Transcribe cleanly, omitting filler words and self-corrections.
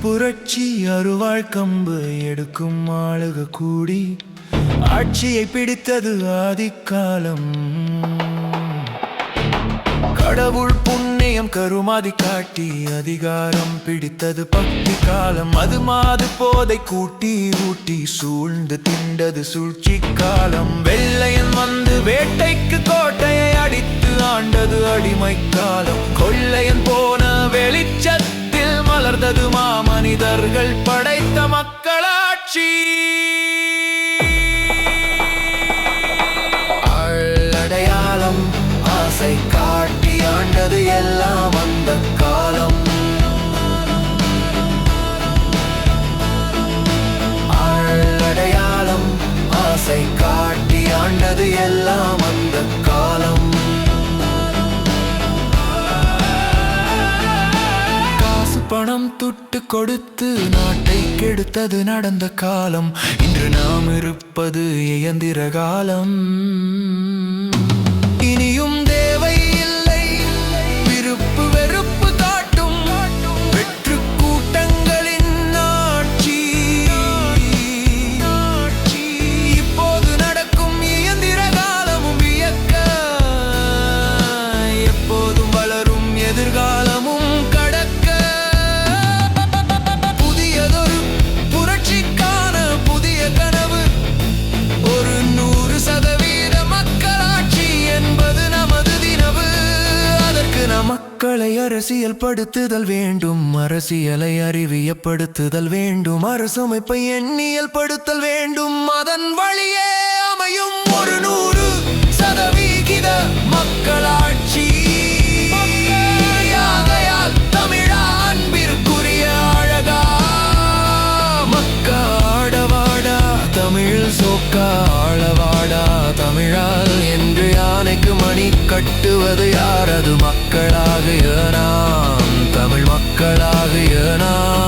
புரட்சி அருவாள் கம்பு எடுக்கும் ஆளுக கூடி ஆட்சியை பிடித்தது ஆதிக்காலம். கடவுள் புண்ணியம் கருமாதி காட்டி அதிகாரம் பிடித்தது பக்தி காலம். அது மாது போதை கூட்டி ஊட்டி சூழ்ந்து திண்டது சூழ்ச்சி காலம். வெள்ளையன் வந்து வேட்டைக்கு கோட்டையை அடித்து ஆண்டது அடிமை காலம். கொள்ளையன் போன வெளிச்சத்தில் மலர்ந்தது மாமனிதர்கள் படைத்த மக்களாட்சி. அடையாளம் ஆசை காட்டி ஆண்டது எல்லாம் அந்த காலம். அடையாளம் ஆசை காட்டி ஆண்டது எல்லாம் அந்த காலம். பணம் துட்டு கொடுத்து நாட்டை கெடுத்தது நடந்த காலம். இன்று நாம் இருப்பது இயந்திர காலம். இனியும் தேவை இல்லை விருப்பு வெறுப்பு காட்டும் வெற்று கூட்டங்களின் ஆட்சி. இப்போது நடக்கும் இயந்திர காலமும் வியக்க எப்போதும் வளரும் எதிர்காலமும் மக்களை அரசியல் படுத்துதல் வேண்டும். அரசியலை அறிவியப்படுத்துதல் வேண்டும். அரசமைப்பை எண்ணியல் படுத்தல் வேண்டும். அதன் வழியே அமையும் 100% மக்களாட்சி. ஆகையால் தமிழா அன்பிற்குரிய அழகா மக்காடவாடா தமிழ் சோக்கா ஆளவாடா தமிழால் என்று யானைக்கு மணி கட்டுவது யாரது? மக்களாகிய நாம், தமிழ் மக்களாகிய நாம்.